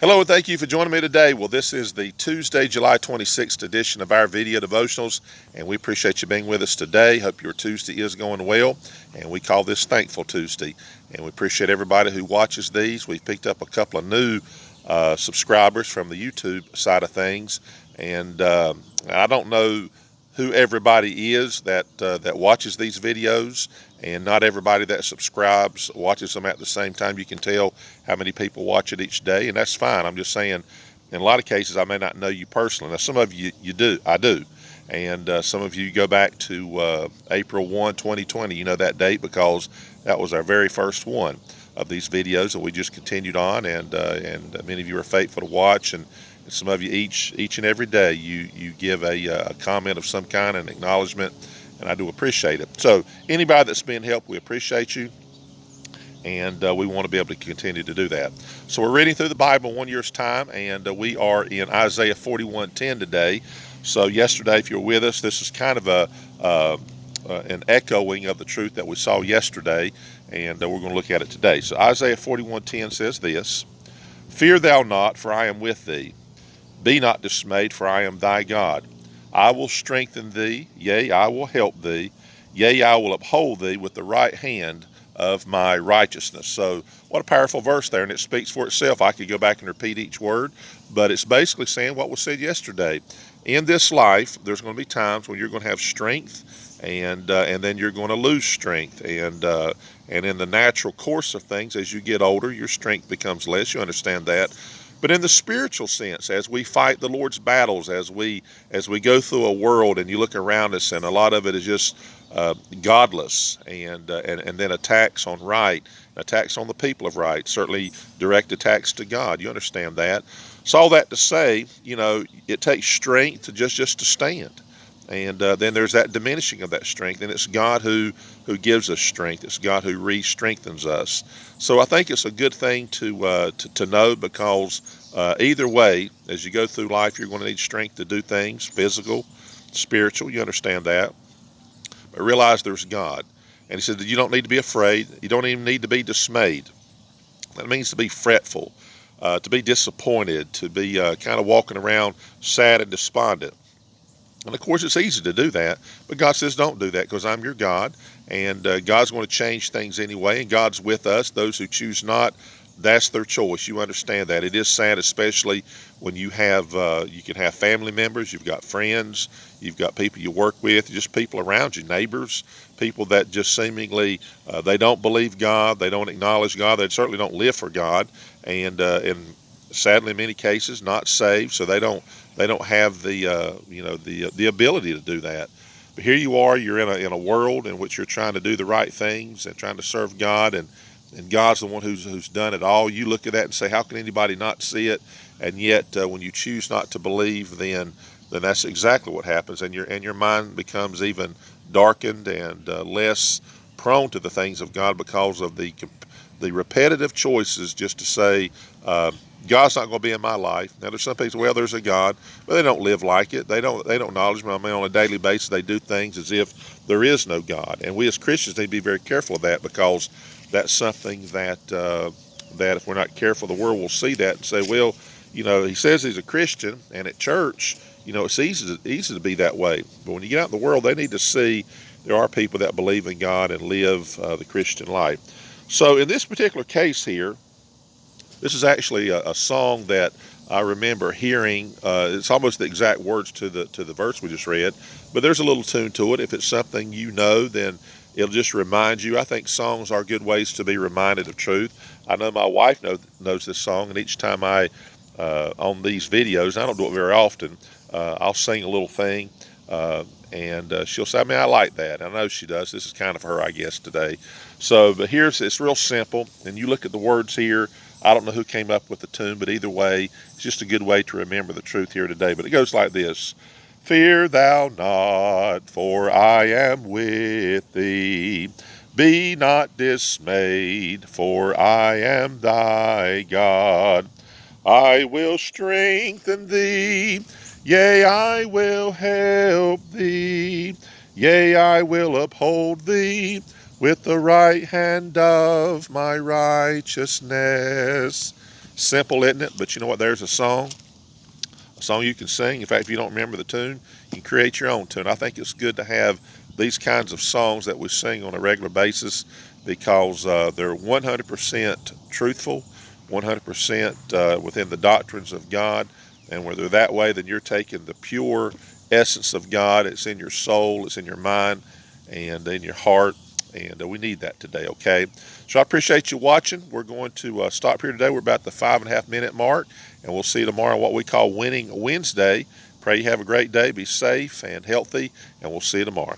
Hello and thank you for joining me today. Well, this is the Tuesday, July 26th edition of our video devotionals, and we appreciate you being with us today. Hope your Tuesday is going well, and we call this Thankful Tuesday. And we appreciate everybody who watches these. We've picked up a couple of new subscribers from the YouTube side of things, and I don't know who everybody is that watches these videos, and not everybody that subscribes watches them at the same time. You can tell how many people watch it each day, and that's fine. I'm just saying, in a lot of cases, I may not know you personally. Now, some of you do, I do, and some of you go back to April 1, 2020. You know that date because that was our very first one of these videos that we just continued on, and many of you are faithful to watch, and some of you each and every day you give a comment of some kind, an acknowledgement, and I do appreciate it. So anybody that's being helped, we appreciate you, and we want to be able to continue to do that. So we're reading through the Bible in 1 year's time, and we are in Isaiah 41:10 today. So yesterday, if you're with us, this is kind of an echoing of the truth that we saw yesterday, and we're going to look at it today. So Isaiah 41:10 says this: "Fear thou not, for I am with thee. Be not dismayed, for I am thy God. I will strengthen thee, yea, I will help thee. Yea, I will uphold thee with the right hand of my righteousness." So what a powerful verse there, and it speaks for itself. I could go back and repeat each word, but it's basically saying what was said yesterday. In this life, there's going to be times when you're going to have strength, and then you're going to lose strength, and in the natural course of things, as you get older, your strength becomes less. You understand that. But in the spiritual sense, as we fight the Lord's battles, as we go through a world and you look around us, and a lot of it is just godless, and then attacks on right, attacks on the people of right, certainly direct attacks to God. You understand that. So all that to say, it takes strength to just to stand. And then there's that diminishing of that strength, and it's God who gives us strength. It's God who re-strengthens us. So I think it's a good thing to know, because either way, as you go through life, you're going to need strength to do things, physical, spiritual. You understand that. But realize there's God. And he said that you don't need to be afraid. You don't even need to be dismayed. That means to be fretful, to be disappointed, to be kind of walking around sad and despondent. And of course, it's easy to do that, but God says don't do that, because I'm your God, and God's going to change things anyway, and God's with us. Those who choose not, that's their choice. You understand that. It is sad, especially when you can have family members, you've got friends, you've got people you work with, just people around you, neighbors, people that just seemingly they don't believe God, they don't acknowledge God, they certainly don't live for God, and sadly, in many cases, not saved, so they don't have the ability to do that. But here you are, you're in a world in which you're trying to do the right things and trying to serve God, and God's the one who's done it all. You look at that and say, how can anybody not see it? And yet, when you choose not to believe, then that's exactly what happens, and your mind becomes even darkened and less prone to the things of God, because of the repetitive choices just to say, God's not going to be in my life. Now, there's some people, well, there's a God, but they don't live like it. They don't acknowledge me. I mean, on a daily basis, they do things as if there is no God. And we as Christians need to be very careful of that, because that's something that if we're not careful, the world will see that and say, well, he says he's a Christian, and at church, it's easy to be that way. But when you get out in the world, they need to see there are people that believe in God and live the Christian life. So in this particular case here, this is actually a song that I remember hearing. It's almost the exact words to the verse we just read, but there's a little tune to it. If it's something you know, then it'll just remind you. I think songs are good ways to be reminded of truth. I know my wife knows this song, and each time on these videos, I don't do it very often, I'll sing a little thing, and she'll say, I like that. I know she does. This is kind of her, I guess, today. So, but it's real simple, and you look at the words here. I don't know who came up with the tune, but either way, it's just a good way to remember the truth here today. But it goes like this: "Fear thou not, for I am with thee. Be not dismayed, for I am thy God. I will strengthen thee, yea, I will help thee. Yea, I will uphold thee with the right hand of my righteousness." Simple, isn't it? But you know what? There's a song you can sing. In fact, if you don't remember the tune, you can create your own tune. I think it's good to have these kinds of songs that we sing on a regular basis because they're 100% truthful, 100% within the doctrines of God. And where they're that way, then you're taking the pure essence of God. It's in your soul, it's in your mind, and in your heart. And we need that today, okay? So I appreciate you watching. We're going to stop here today. We're about the 5.5 minute mark, and we'll see you tomorrow on what we call Winning Wednesday. Pray you have a great day. Be safe and healthy, and we'll see you tomorrow.